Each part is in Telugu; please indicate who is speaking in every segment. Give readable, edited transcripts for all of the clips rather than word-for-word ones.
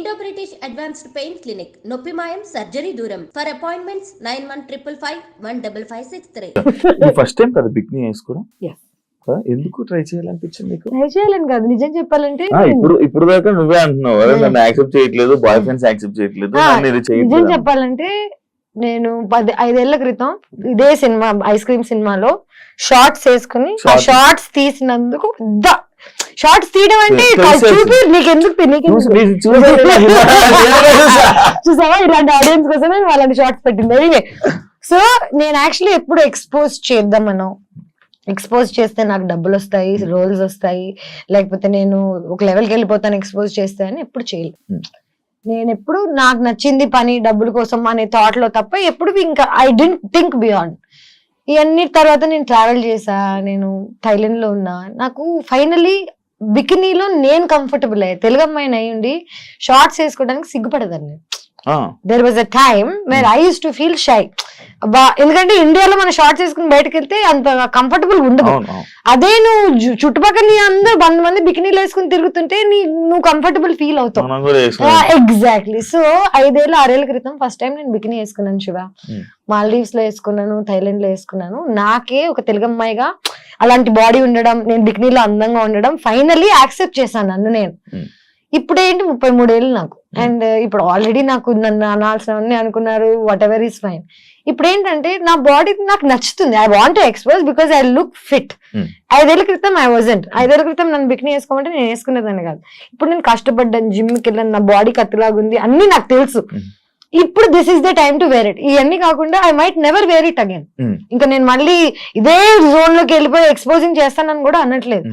Speaker 1: Indo British advanced pain clinic, నొప్పి మాయం, సర్జరీ దూరం. For appointments 9155515563.
Speaker 2: ఫస్ట్ టైం కదా బిక్నీ వేసుకోవడం?
Speaker 3: Yes.
Speaker 2: ఎందుకు ట్రై చేయాలనిపించింది మీకు?
Speaker 3: ట్రై చేయాలని కాదు, నిజం చెప్పాలంటే
Speaker 2: ఇప్పుడు దాకా నువ్వే అంటున్నావు నన్ను యాక్సెప్ట్ చేయట్లేదు, బాయ్ ఫ్రెండ్స్ యాక్సెప్ట్ చేయట్లేదు,
Speaker 3: నిజం చెప్పాలంటే నేను 5 ఏళ్ల క్రితం ఇదే సినిమా ఐస్ క్రీమ్ సినిమాలో షార్ట్స్ వేసుకుని ఆ షార్ట్స్ తీసినందుకు షార్ట్స్ తీయడం అంటే చూపి నీకెందుకు చూసావా ఇలాంటి ఆడియన్స్ కోసమే వాళ్ళని షార్ట్స్ పెట్టింది. ఎనీవే, సో నేను యాక్చువల్లీ ఎప్పుడు ఎక్స్పోజ్ చేద్దామనో, ఎక్స్పోజ్ చేస్తే నాకు డబ్బులు వస్తాయి, రోల్స్ వస్తాయి, లేకపోతే నేను ఒక లెవెల్కి వెళ్ళిపోతాను ఎక్స్పోజ్ చేస్తే అని ఎప్పుడు చేయలేదు. నేను ఎప్పుడు నాకు నచ్చింది పని డబ్బుల కోసం అనే థాట్ లో తప్ప ఎప్పుడు ఇంకా ఐ డెంట్ థింక్ బియాండ్. ఇవన్నీ తర్వాత నేను ట్రావెల్ చేసా, నేను థైలాండ్ లో ఉన్నా, నాకు ఫైనలీ బికినీలో నేను కంఫర్టబుల్ అయ్యా. తెలుగు అమ్మాయిని అయ్యుండి షార్ట్స్ వేసుకోవడానికి సిగ్గుపడదాన్ని. There was a time where I used to feel shy. ఎందుకంటే ఇండియాలో మన షార్ట్స్ వేసుకుని బయటకు వెళ్తే అంత కంఫర్టబుల్ ఉండదు. అదే నువ్వు చుట్టుపక్కల నీ అందరూ 100 మంది బికినీలు వేసుకుని తిరుగుతుంటే నువ్వు కంఫర్టబుల్ ఫీల్ అవుతావు. ఎగ్జాక్ట్లీ. సో 5 ఏళ్ళ 6 ఏళ్ల క్రితం ఫస్ట్ టైం నేను బికినీ వేసుకున్నాను శివ. మాల్దీవ్స్ లో వేసుకున్నాను, థైలాండ్ లో వేసుకున్నాను. నాకే ఒక తెలుగు అమ్మాయిగా అలాంటి బాడీ ఉండడం, నేను బికినీలో అందంగా ఉండడం ఫైనల్లీ యాక్సెప్ట్ చేశాను నన్ను నేను. ఇప్పుడు ఏంటి 33 ఏళ్ళు నాకు, అండ్ ఇప్పుడు ఆల్రెడీ నాకు నన్ను అనాల్సినవన్నీ అనుకున్నారు, వాట్ ఎవర్ ఈస్ ఫైన్. ఇప్పుడు ఏంటంటే నా బాడీ నాకు నచ్చుతుంది. I want to expose because I look fit. 5 ఏళ్ల క్రితం ఐ వాజంట్. 5 ఏళ్ల క్రితం నన్ను బికినీ వేసుకోమంటే నేను వేసుకునేదాన్ని కాదు. ఇప్పుడు నేను కష్టపడ్డాను, జిమ్కి వెళ్ళాను, నా బాడీ కత్తిలాగుంది, అన్ని నాకు తెలుసు. ఇప్పుడు this is the time to wear it. ఇవన్నీ కాకుండా I might never wear it again. ఇంకా నేను మళ్ళీ ఇదే జోన్ లోకి వెళ్ళిపోయి ఎక్స్పోజింగ్ చేస్తానని కూడా అనట్లేదు.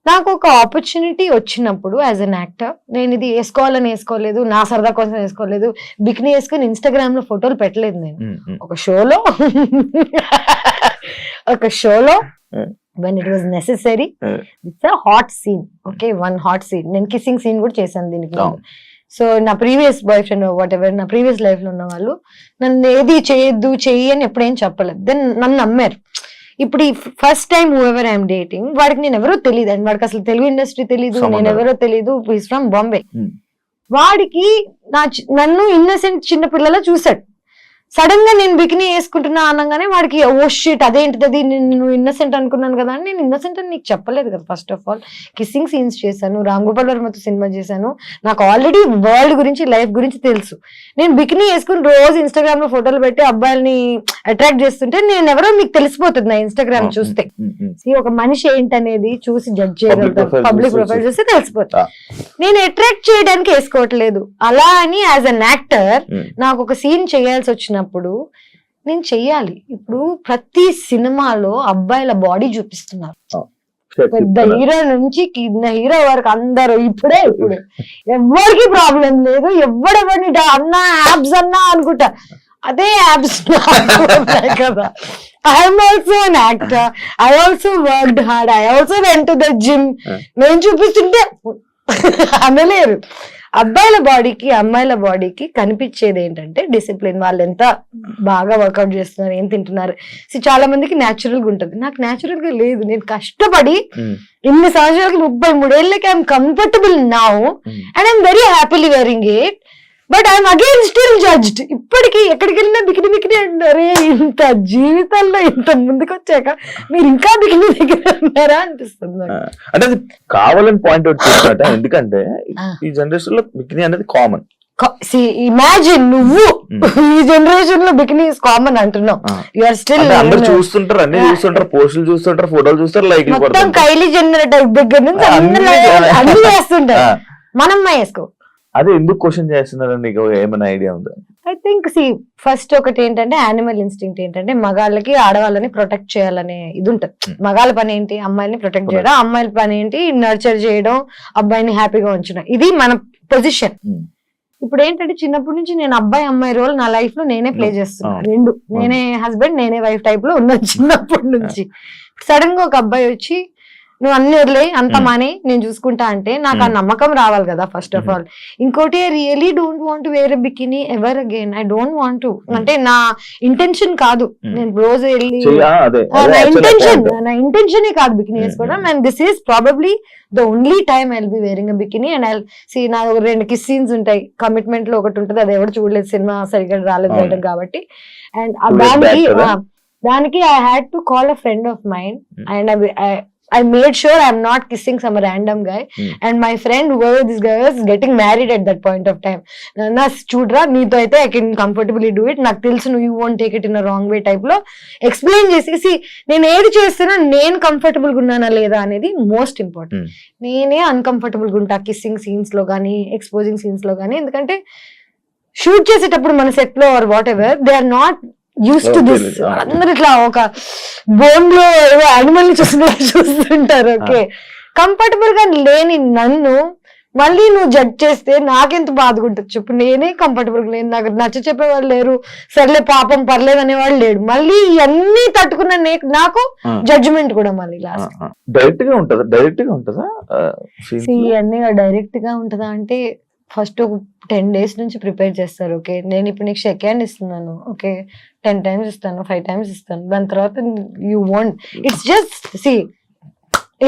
Speaker 3: నాకు ఒక ఆపర్చునిటీ వచ్చినప్పుడు యాజ్ అన్ యాక్టర్, నేను ఇది వేసుకోవాలని వేసుకోలేదు, నా సరదా కోసం వేసుకోలేదు, బికినీ వేసుకుని ఇన్స్టాగ్రామ్ లో ఫోటోలు పెట్టలేదు. నేను ఒక షోలో when it was necessary, it's a hot scene, okay, one hot scene. నేను కిస్సింగ్ సీన్ కూడా చేశాను దీనికి. సో నా previous boy friend what ever, నా ప్రీవియస్ లైఫ్ లో ఉన్న వాళ్ళు నన్ను ఏది చేయొద్దు చెయ్యి అని ఎప్పుడేం చెప్పలేదు. దెన్ నన్ను నమ్మారు. ఇప్పుడు ఈ first time whoever I'm dating, వాడికి నేను ఎవరో తెలియదు, అండ్ వాడికి అసలు తెలుగు ఇండస్ట్రీ తెలీదు, నేను ఎవరో తెలీదు, ఈస్ ఫ్రమ్ బాంబే. వాడికి నన్ను ఇన్నసెంట్ చిన్న పిల్లలా చూసాడు. సడన్ గా నేను బికినీ వేసుకుంటున్నా అనగానే వాడికి ఓ షిట్ అదేంటిది, అది నేను ఇన్నసెంట్ అనుకున్నాను కదా అని. నేను ఇన్నసెంట్ అని నీకు చెప్పలేదు కదా. First of all kissing scenes చేశాను, రామ్ గోపాల్ వర్మతో సినిమా చేశాను, నాకు ఆల్రెడీ వరల్డ్ గురించి లైఫ్ గురించి తెలుసు. నేను బికినీ వేసుకుని రోజు ఇన్స్టాగ్రామ్ లో ఫోటోలు పెట్టి అబ్బాయిల్ని అట్రాక్ట్ చేస్తుంటే నేను ఎవరో మీకు తెలిసిపోతుంది నా ఇన్స్టాగ్రామ్ చూస్తే. ఒక మనిషి ఏంటనేది చూసి జడ్జ్ చేయగలుగుతారు, పబ్లిక్ ప్రొఫైల్ చూస్తే తెలిసిపోతుంది. నేను అట్రాక్ట్ చేయడానికి వేసుకోవట్లేదు. అలా అని యాజ్ అన్ యాక్టర్ నాకు ఒక సీన్ చేయాల్సి వచ్చినప్పుడు నేను చెయ్యాలి. ఇప్పుడు ప్రతి సినిమాలో అబ్బాయిల బాడీ చూపిస్తున్నారు, పెద్ద హీరో నుంచి కింద హీరో వరకు అందరూ. ఇప్పుడు ఎవరికి ప్రాబ్లం లేదు, ఎవడెవరిని అన్నా యాబ్స్ అన్నా అనుకుంటా, అదే యాబ్స్ కదా. I'm also an actor, I also worked hard, I also went to the gym. నేను చూపిస్తుంటే అనలేరు. అబ్బాయిల బాడీకి అమ్మాయిల బాడీకి కనిపించేది ఏంటంటే డిసిప్లిన్. వాళ్ళు ఎంత బాగా వర్కౌట్ చేస్తున్నారు, ఏం తింటున్నారు. చాలా మందికి న్యాచురల్ గా ఉంటుంది, నాకు న్యాచురల్ గా లేదు. నేను కష్టపడి ఇన్ని సంవత్సరాలకి 33 ఏళ్ళకి I'm comfortable now and I'm very happily wearing it. But I'm again still judged. ఇప్పటికీ ఎక్కడికి వెళ్ళినా బికిని బికిని అంటారే. ఇంత జీవితంలో ఇంత ముందుకు వచ్చాక మీరు ఇంకా బికిని దగ్గర ఉన్నారా అనిపిస్తుంది.
Speaker 2: అంటే అది కావాలని పాయింట్ అవుట్ చేసినట్ట. ఎందుకంటే ఈ జనరేషన్ లో బికిని అనేది కామన్.
Speaker 3: ఇమాజిన్ నువ్వు ఈ జనరేషన్ లో బికినీ ఇస్ కామన్ అంటున్నావు. యూఆర్ స్టిల్
Speaker 2: అందరూ చూస్తుంటారు, అన్ని చూస్తుంటారు, పోస్టులు చూస్తుంటారు, ఫోటోలు చూస్తారు, లైక్
Speaker 3: మొత్తం కైలీ జెన్నర్ దగ్గర నుంచి అన్ని వేస్తుంటారు. మనం వేసుకో.
Speaker 2: అదే ఎందుకు క్వశ్చన్ చేస్తున్నారు, నీకు ఏమైనా ఐడియా ఉందా?
Speaker 3: ఐ థింక్ ఫస్ట్ ఒకటి ఏంటంటే యానిమల్ ఇన్స్టింక్ట్ ఏంటంటే మగాళ్ళకి ఆడవాళ్ళని ప్రొటెక్ట్ చేయాలనే ఇది ఉంటది. మగాళ్ళ పని ఏంటి, అమ్మాయిని ప్రొటెక్ట్ చేయడం, అమ్మాయిల పని ఏంటి నర్చర్ చేయడం, అబ్బాయిని హ్యాపీగా ఉంచడం. ఇది మన పొజిషన్. ఇప్పుడు ఏంటంటే చిన్నప్పటి నుంచి నేను అబ్బాయి అమ్మాయి రోల్ నా లైఫ్ లో నేనే ప్లే చేస్తున్నా. రెండు, నేనే హస్బెండ్ నేనే వైఫ్ టైప్ లో ఉన్నాను చిన్నప్పటి నుంచి. సడన్ గా ఒక అబ్బాయి వచ్చి నువ్వు అన్ని వదిలే అంత మనీ నేను చూసుకుంటా అంటే నాకు ఆ నమ్మకం రావాలి కదా ఫస్ట్ ఆఫ్ ఆల్. ఇంకోటి really don't want wear bikini ever again. I don't want అంటే నా ఇంటెన్షన్ కాదు, నేను రోజు వెళ్ళి నా ఇంటెన్షన్ కాదు బికినీ వేసుకోవడం. And this is probably the only time I will be wearing a bikini. And I see నా 2 కిస్ సీన్స్ ఉంటాయి, కమిట్మెంట్ లో ఒకటి ఉంటుంది, అది ఎవరు చూడలేదు, సినిమా సరిగ్గా రాలేదు బయటకు కాబట్టి. అండ్ దానికి I had to call a friend of mine and I made sure I'm not kissing some random guy. And my friend, whoever this guy was, getting married at that point of time. Na chudra neeto aithe I can comfortably do it, నాకు తెలుసు you won't take it in a wrong way type లో ఎక్స్ప్లెయిన్ చేసి నేను ఏది చేస్తున్నా నేను కంఫర్టబుల్ గా ఉన్నానా లేదా అనేది మోస్ట్ ఇంపార్టెంట్. నేనే అన్కంఫర్టబుల్ గా ఉంటా కిస్సింగ్ సీన్స్ లో కానీ ఎక్స్పోజింగ్ సీన్స్ లో కానీ, ఎందుకంటే షూట్ చేసేటప్పుడు మన సెట్ లో or whatever they are not used to this. అందరు ఇట్లా ఒక బోన్ లో యానిమల్ ని చూస్తుంటారు. ఓకే, కంఫర్టబుల్ గా లేని నన్ను మళ్ళీ నువ్వు జడ్జ్ చేస్తే నాకెంత బాధగా ఉంటుంది చెప్పు. నేనే కంఫర్టబుల్ గా లేను, నాకు నచ్చ చెప్పేవాళ్ళు లేరు, సర్లే పాపం పర్లేదు అనేవాళ్ళు లేడు. మళ్ళీ ఇవన్నీ తట్టుకున్న నాకు జడ్జిమెంట్ కూడా మళ్ళీ లాస్ట్.
Speaker 2: డైరెక్ట్ గా ఉంటదా
Speaker 3: ఇవన్నీ డైరెక్ట్ గా ఉంటదా అంటే ఫస్ట్ 10 days నుంచి ప్రిపేర్ చేస్తారు. ఓకే, నేను ఇప్పుడు నీకు షేక్ హ్యాండ్ ఇస్తున్నాను, ఓకే 10 times ఇస్తాను, 5 times ఇస్తాను, దాని తర్వాత you want it's just see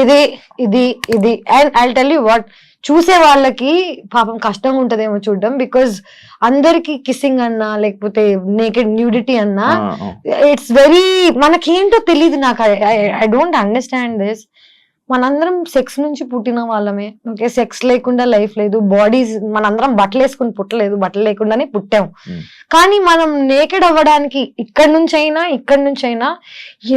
Speaker 3: ఇది ఇది ఇది. And I tell you what, చూసే వాళ్ళకి పాపం కష్టంగా ఉంటదేమో చూడడం, బికాజ్ అందరికి కిస్సింగ్ అన్నా లేకపోతే నేకెడ్ న్యూడిటీ అన్నా ఇట్స్ వెరీ మనకేంటో తెలియదు. నాకు ఐ డోంట్ అండర్స్టాండ్ దిస్. మనందరం సెక్స్ నుంచి పుట్టిన వాళ్ళమే, ఓకే, సెక్స్ లేకుండా లైఫ్ లేదు. బాడీస్ మనందరం బట్టలు వేసుకుని పుట్టలేదు, బట్టలు లేకుండానే పుట్టాం. కానీ మనం నేకెడ్ అవ్వడానికి ఇక్కడ నుంచి అయినా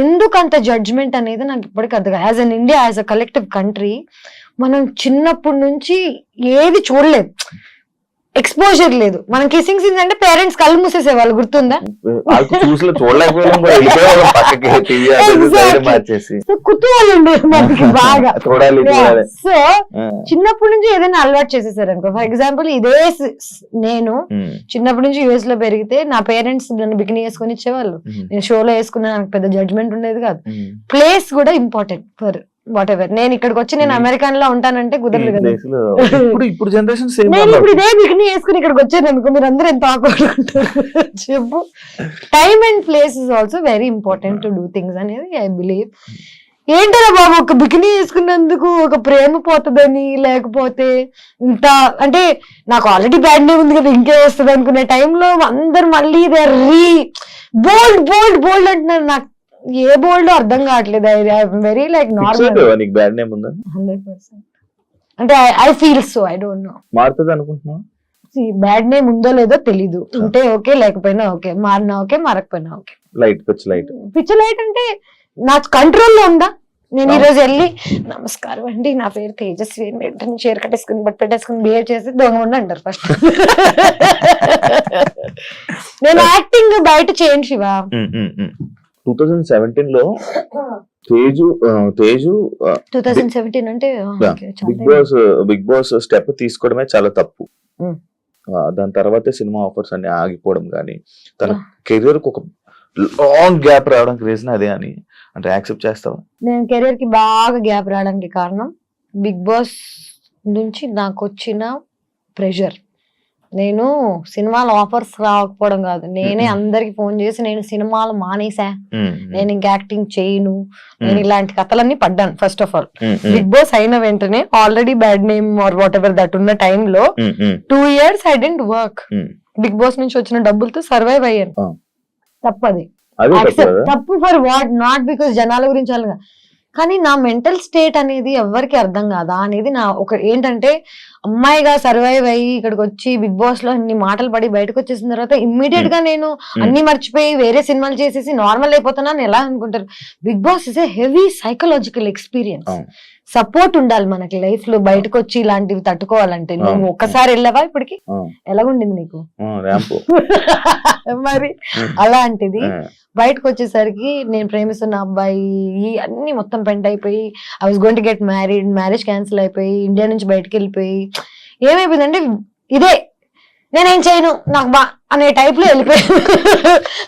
Speaker 3: ఎందుకు అంత జడ్జ్మెంట్ అనేది నాకు ఇప్పటికీ అర్థం. As an India, as a collective country, మనం చిన్నప్పటి నుంచి ఏది చూడలేదు, ఎక్స్పోజర్ లేదు. మనం కిసింగ్ సీన్స్ అంటే పేరెంట్స్ కళ్ళు మూసేసేవాళ్ళు, గుర్తుందా? కుతూహలం ఉండేది మనకి బాగా. సో చిన్నప్పటి నుంచి ఏదైనా అలవాటు చేసేసారు అనుకో. ఫర్ ఎగ్జాంపుల్ ఇదే నేను చిన్నప్పటి నుంచి యుఎస్ లో పెరిగితే నా పేరెంట్స్ నన్ను బికినీ వేసుకొని ఇచ్చేవాళ్ళు, నేను షోలో వేసుకున్నా, నాకు పెద్ద జడ్జ్మెంట్ ఉండేది కాదు. ప్లేస్ కూడా ఇంపార్టెంట్ ఫర్ వాట్ ఎవర్. నేను ఇక్కడికి వచ్చి నేను అమెరికన్ లో ఉంటానంటే కుదరదు కదా.
Speaker 2: ఇప్పుడు జనరేషన్
Speaker 3: నేను ఇప్పుడు ఇదే బికినీ వేసుకుని ఇక్కడికి వచ్చాను అనుకో, మీరు అందరూ ఎంత ఆక్వర్డ్ ఉంటారు చెప్పు. Time and place is also very important to do things అనేది ఐ బిలీవ్. ఏంటరా బాబు, ఒక బికినీ వేసుకున్నందుకు ఒక ప్రేమ పోతుందని, లేకపోతే ఇంత అంటే నాకు ఆల్రెడీ బ్యాడ్ నేమ్ ఉంది కదా ఇంకే వస్తుంది అనుకునే టైంలో అందరు మళ్ళీ దే ఆర్ బోల్డ్ బోల్డ్ బోల్డ్ అంటున్నారు. నాకు ఏ బోల్డ్ అర్థం కావట్లేదు. Very like normal. 100%. అంటే I feel so, I don't know
Speaker 2: మారుతుంది అనుకుంటున్నా.
Speaker 3: బ్యాడ్ నేమ్ ఉందో లేదో తెలీదు, ఉంటే ఓకే, లేకపోయినా ఓకే, మారినా ఓకే, మారకపోయినా ఓకే. పిచ్ లైట్ అంటే నా కంట్రోల్లో ఉందా? నేను ఈ రోజు వెళ్ళి నమస్కారం అండి, నా పేరు తేజస్వి, వెంటనే చీర కట్టేసుకుని బట్ పెట్టేసుకుని బిహేవ్ చేసి దొంగ ఉండి అంటారు ఫస్ట్. నేను యాక్టింగ్ బయట చేయండి శివ.
Speaker 2: 2017 లో తేజు
Speaker 3: 2017 అంటే
Speaker 2: బిగ్ బాస్ స్టెప్ తీసుకోవడమే చాలా తప్పు. దాని తర్వాత సినిమా ఆఫర్స్ అన్ని ఆగిపోవడం కానీ, తన కెరీర్ కు ఒక లాంగ్ గ్యాప్ రావడానికి రీజన్ అదే అని అంటే యాక్సెప్ట్ చేస్తావా?
Speaker 3: నేను కెరీర్ కి బాగా గ్యాప్ రావడానికి కారణం బిగ్ బాస్ నుంచి నాకు వచ్చిన ప్రెషర్. నేను సినిమాలు ఆఫర్స్ రాకపోవడం కాదు, నేనే అందరికి ఫోన్ చేసి నేను సినిమాలు మానేసా, నేను ఇంకా యాక్టింగ్ చేయను, నేను ఇలాంటి కథలన్నీ పడ్డాను. First of all Bigg Boss అయిన వెంటనే already bad name or whatever that ఉన్న టైంలో 2 years I didn't work. Bigg Boss నుంచి వచ్చిన డబ్బులతో సర్వైవ్ అయ్యాను. తప్పది, తప్పు ఫర్ వాట్, నాట్ బికాస్ జనాల గురించి అలాగా, కానీ నా మెంటల్ స్టేట్ అనేది ఎవరికి అర్థం కాదా అనేది నా ఒక ఏంటంటే, అమ్మాయిగా సర్వైవ్ అయ్యి ఇక్కడికి వచ్చి బిగ్ బాస్ లో అన్ని మాటలు పడి బయటకు వచ్చేసిన తర్వాత ఇమ్మీడియట్ గా నేను అన్ని మర్చిపోయి వేరే సినిమాలు చేసేసి నార్మల్ అయిపోతున్నాను ఎలా అనుకుంటారు. Bigg Boss is a heavy psychological experience. Support ఉండాలి మనకి లైఫ్ లో, బయటకు వచ్చి ఇలాంటివి తట్టుకోవాలంటే. నువ్వు ఒక్కసారి వెళ్ళావా ఇప్పటికి? ఎలాగుండింది నీకు? మరి అలాంటిది బయటకు వచ్చేసరికి నేను ప్రేమిస్తున్న అబ్బాయి అన్ని మొత్తం పెంట్ అయిపోయి, I was going to get married, marriage cancel అయిపోయి ఇండియా నుంచి బయటకు వెళ్ళిపోయి ఏమైపోయిందంటే ఇదే నేనేం చేయను నాకు బా అనే టైప్ లో వెళ్ళిపోయాను.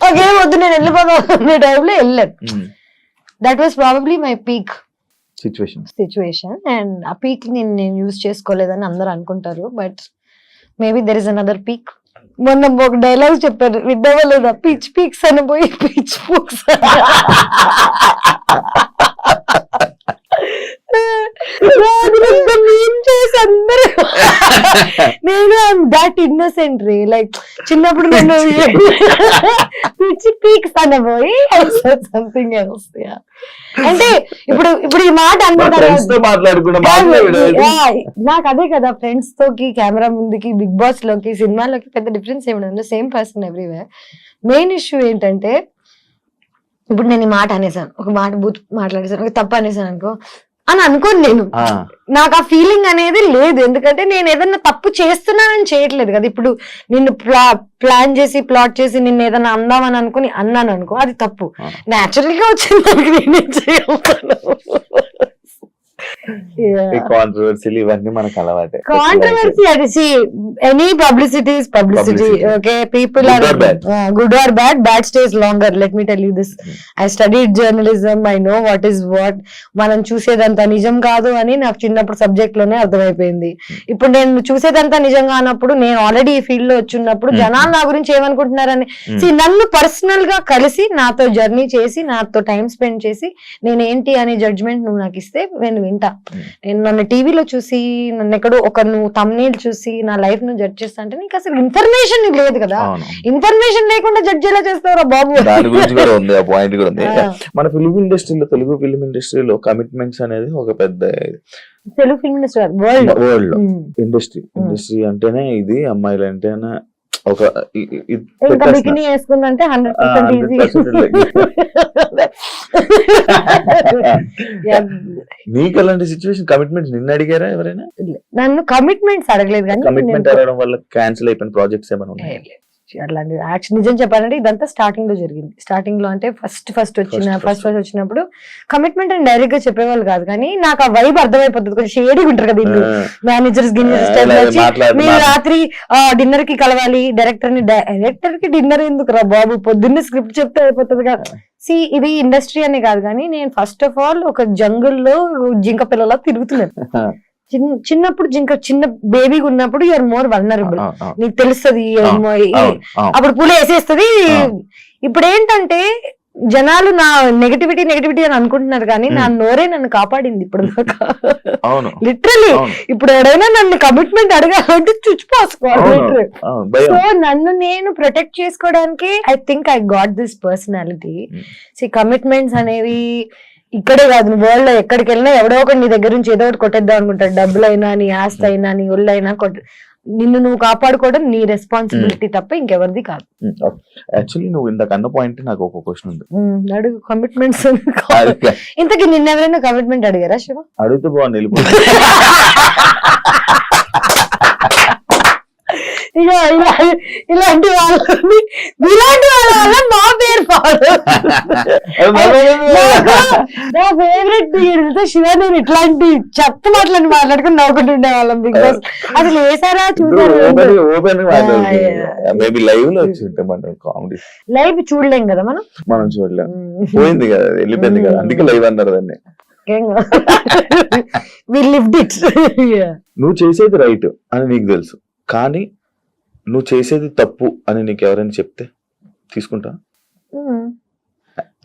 Speaker 3: ఓకేం వద్దు నేను వెళ్ళిపోతాను అనే టైప్ లో వెళ్ళాను. That was probably my peak. Situation. And ఆ పీక్ నేను యూజ్ చేసుకోలేదని అందరూ అనుకుంటారు, but maybe there is another peak. మొన్న ఒక డైలాగ్ చెప్పారు, విద్యవలేదా, పిచ్ పీక్స్ అని పోయి పిచ్ పూక్స్. అందరూ నేను దాట్ ఇన్నోసెంట్ రే, లైక్ చిన్నప్పుడు నేను పిచ్ పీక్స్ అని పోయి సంథింగ్ ఎల్స్. అంటే ఇప్పుడు ఈ మాట నాకు అదే కదా, ఫ్రెండ్స్ తోకి కెమెరా ముందుకి బిగ్ బాస్ లోకి సినిమాలోకి పెద్ద డిఫరెన్స్ ఏమి, same person everywhere. Main issue ఏంటంటే ఇప్పుడు నేను ఈ మాట అనేసాను, ఒక మాట బూత్ మాట్లాడేసాను, ఒక తప్పు అనేసాను అనుకో అని అనుకోను నేను, నాకు ఆ ఫీలింగ్ అనేది లేదు. ఎందుకంటే నేను ఏదన్నా తప్పు చేస్తున్నానని చేయట్లేదు కదా. ఇప్పుడు నిన్ను ప్లాన్ చేసి ప్లాట్ చేసి నిన్ను ఏదన్నా అందామని అనుకుని అన్నాను అనుకో, అది తప్పు. నేచురల్ గా వచ్చింది దానికి నేనేం చేయగలుగుతాను.
Speaker 2: కాంట్రవర్సీలు ఇవన్నీ మనకు అలవాటే.
Speaker 3: కాంట్రవర్సీ అది any publicity is publicity. Okay, people are good or bad, bad stays longer. Let me tell you this, I studied journalism, I know what is what. మనం చూసేదంతా నిజం కాదు అని నాకు చిన్నప్పుడు సబ్జెక్ట్ లోనే అర్థమైపోయింది. ఇప్పుడు నేను చూసేదంతా నిజం కానప్పుడు, నేను ఆల్రెడీ ఈ ఫీల్డ్ లో వచ్చినప్పుడు జనాలు నా గురించి ఏమనుకుంటున్నారని నన్ను పర్సనల్ గా కలిసి నాతో జర్నీ చేసి నాతో టైం స్పెండ్ చేసి నేనేంటి అనే జడ్జ్మెంట్ నువ్వు నాకు ఇస్తే నేను వింటా. నేను నన్ను టీవీలో చూసి నన్ను ఎక్కడో ఒక నువ్వు తమ్నేల్ చూసి నా లైఫ్ ను జడ్జ్ చేస్తా అంటే నీకు అసలు ఇన్ఫర్మేషన్ లేదు కదా. ఇన్ఫర్మేషన్ లేకుండా జడ్జ్ ఎలా చేస్తారా బాబు?
Speaker 2: దాని గురించి కూడా ఉంది, ఆ పాయింట్ కూడా ఉంది. మన ఫిలిం ఇండస్ట్రీలో, తెలుగు ఫిలిం ఇండస్ట్రీలో కమిట్మెంట్స్ అనేది ఒక పెద్ద,
Speaker 3: Telugu film industry
Speaker 2: world industry అంటేనే ఇది, అమ్మాయిలు అంటేనే ఒక
Speaker 3: ఇంకా బికినీ వేసుకుందంటే 100% ఈజీ.
Speaker 2: నీకు అలాంటి సిచ్యువేషన్ కమిట్మెంట్స్ నిన్ను అడిగారా ఎవరైనా?
Speaker 3: నన్ను కమిట్మెంట్స్ అడగలేదు, కానీ
Speaker 2: కమిట్మెంట్ అడగడం వల్ల క్యాన్సిల్ అయిపోయిన ప్రాజెక్ట్స్ ఏమైనా ఉన్నాయి?
Speaker 3: అట్లాంటి యాక్షన్ నిజం చెప్పాలంటే ఇదంతా స్టార్టింగ్ లో జరిగింది. స్టార్టింగ్ లో అంటే ఫస్ట్ వచ్చినప్పుడు కమిట్మెంట్ అని డైరెక్ట్ గా చెప్పేవాళ్ళు కాదు, కానీ నాకు ఆ వైబ్ అర్థమైపోతుంది. కొంచెం షేడీ ఉంటారు కదా వీళ్ళు, మేనేజర్స్ మీరు రాత్రి డిన్నర్ కి కలవాలి, డైరెక్టర్ కి డిన్నర్ ఎందుకు రా బాబు, పొద్దున్నే స్క్రిప్ట్ చెప్తే అయిపోతుంది కదా. ఇది ఇండస్ట్రీ అనే కాదు, కానీ నేను ఫస్ట్ ఆఫ్ ఆల్ ఒక జంగుల్లో జింక పిల్లలా తిరుగుతున్నాను. చిన్నప్పుడు చిన్న బేబీగా ఉన్నప్పుడు యూఆర్ మోర్ వల్నరబుల్, నీకు తెలుస్తుంది, అప్పుడు పూలు వేసేస్తుంది. ఇప్పుడు ఏంటంటే జనాలు నా నెగటివిటీ అని అనుకుంటున్నారు, కానీ నా నోరే నన్ను కాపాడింది ఇప్పుడు దాకా. లిటరలీ ఇప్పుడు ఎవరైనా నన్ను కమిట్మెంట్ అడగాలంటే చుచ్చిపోసుకోవాలి. సో నన్ను నేను ప్రొటెక్ట్ చేసుకోవడానికి I think I got this personality. Commitments అనేవి ఇక్కడే కాదు, వరల్డ్ లో ఎక్కడికి వెళ్ళినా ఎవడో ఒకటి నీ దగ్గర నుంచి ఏదో ఒకటి కొట్టేద్దాం అనుకుంటాడు. డబ్బులైనా, నీ ఆస్తి అయినా, నీ ఒళ్ళైనా నిన్ను నువ్వు కాపాడుకోవడం నీ రెస్పాన్సిబిలిటీ తప్ప ఇంకెవరిది కాదు.
Speaker 2: యాక్చువల్లీ నువ్వు ఇందాక అన్న పాయింట్ నాకు ఒక క్వశ్చన్ ఉంది,
Speaker 3: అడుగు. కమిట్మెంట్స్ ఇంతకీ నిన్న ఎవరైనా కమిట్మెంట్ అడిగారా శివ?
Speaker 2: అడిగితే బాగుంది.
Speaker 3: ఇలాంటి వాళ్ళ వల్ల మా పేరు నా ఫేవరెట్ శివ. నేను ఇట్లాంటి చెత్త మాట్లాడుకుని నవ్వుకుంటుండే వాళ్ళం. బికాస్ అసలు వేసారా చూసారు, లైవ్ చూడలేం కదా మనం
Speaker 2: చూడలేం, పోయింది కదా, వెళ్ళిపోయింది కదా, అందుకే లైవ్ అన్నారు దాన్ని. నువ్వు చేసేది రైట్ అని నీకు తెలుసు, కానీ నువ్వు చేసేది తప్పు అని నీకు ఎవరైనా చెప్తే తీసుకుంటా?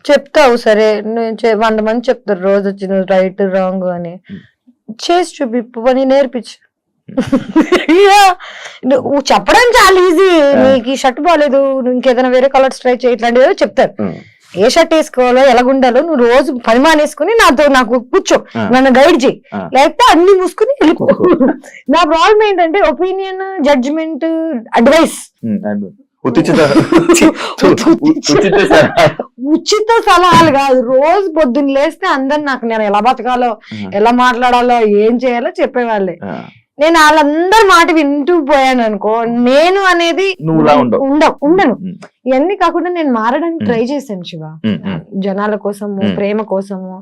Speaker 3: చెప్తావు, సరే 100 మంది చెప్తారు రోజు వచ్చి నువ్వు రైట్ రాంగ్ అని. చేసి చూపి పని నేర్పించు. నువ్వు చెప్పడం చాలా ఈజీ. నీకు ఈ షర్ట్ బాగాలేదు, నువ్వు ఇంకేదైనా వేరే కలర్స్ ట్రై చేయి, ఇట్లాంటివి చెప్తారు. ఏ షర్ట్ వేసుకోవాలో, ఎలాగుండాలో నువ్వు రోజు పని మానేసుకుని నాకు కూర్చో, నన్ను గైడ్ చేయి, లేకపోతే అన్ని మూసుకుని వెళ్ళిపో. నా ప్రాబ్లం ఏంటంటే ఒపీనియన్, జడ్జిమెంట్, అడ్వైస్, ఉచిత సలహాలు కాదు. రోజు పొద్దున్న లేస్తే అందరు నాకు నేను ఎలా బతకాలో, ఎలా మాట్లాడాలో, ఏం చేయాలో చెప్పేవాళ్ళే. నేను వాళ్ళందరి మాట వింటూ పోయాను అనుకో, నేను అనేది ఉండను. ఇవన్నీ కాకుండా నేను మారడానికి ట్రై చేశాను శివ, జనాల కోసము, ప్రేమ కోసము.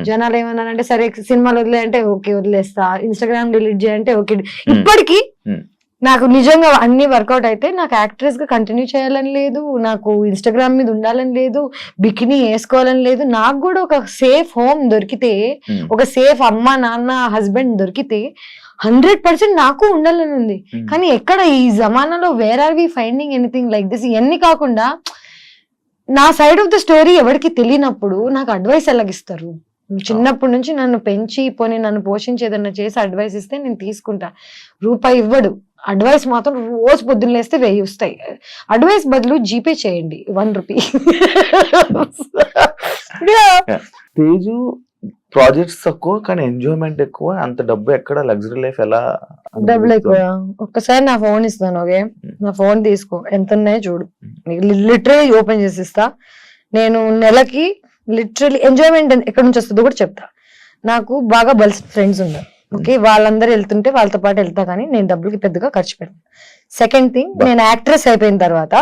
Speaker 3: జనాలు ఏమన్నారంటే సరే సినిమాలు వదిలే అంటే ఓకే వదిలేస్తా, ఇన్స్టాగ్రామ్ డిలీట్ చేయంటే ఓకే. ఇప్పటికీ నాకు నిజంగా అన్ని వర్కౌట్ అయితే నాకు యాక్ట్రెస్ గా కంటిన్యూ చేయాలని లేదు, నాకు ఇన్స్టాగ్రామ్ మీద ఉండాలని లేదు, బికినీ వేసుకోవాలని లేదు. నాకు కూడా ఒక సేఫ్ హోమ్ దొరికితే, ఒక సేఫ్ అమ్మ నాన్న హస్బెండ్ దొరికితే 100% నాకు ఉండాలని ఉంది. కానీ ఎక్కడ ఈ జమానాలో where are we finding anything like this? ఇవన్నీ కాకుండా నా సైడ్ ఆఫ్ ద స్టోరీ ఎవరికి తెలియనప్పుడు నాకు అడ్వైస్ ఎలాగిస్తారు? చిన్నప్పటి నుంచి నన్ను పెంచి పోనీ నన్ను పోషించి ఏదన్నా చేసి అడ్వైస్ ఇస్తే నేను తీసుకుంటా. రూపాయి ఇవ్వడు, అడ్వైస్ మాత్రం రోజు పొద్దున్న లేస్తే 1000 వస్తాయి. అడ్వైస్ బదులు జీపే చేయండి 1 రూపీ.
Speaker 2: తేజు ప్రాజెక్ట్స్ తక్కువ కానీ ఎంజాయ్మెంట్ ఎక్కువ. అంత డబ్బు ఎక్కడ, లగ్జరీ లైఫ్ ఎలా?
Speaker 3: డబ్బులు ఎక్కువ. ఒక్కసారి నా ఫోన్ ఇస్తాను, ఓకే? నా ఫోన్ తీసుకో, ఎంత ఉన్నాయో చూడు. లిటరలీ ఓపెన్ చేసి ఇస్తా. నేను నెలకి లిటరలీ ఎంజాయ్మెంట్ ఎక్కడి నుంచి వస్తుందో కూడా చెప్తా. నాకు బాగా బల్స్ ఫ్రెండ్స్ ఉన్నారు, ఓకే? వాళ్ళందరూ వెళ్తుంటే వాళ్ళతో పాటు వెళ్తా, కానీ నేను డబ్బులకి పెద్దగా ఖర్చు పెట్టాను. సెకండ్ థింగ్, నేను యాక్ట్రెస్ అయిపోయిన తర్వాత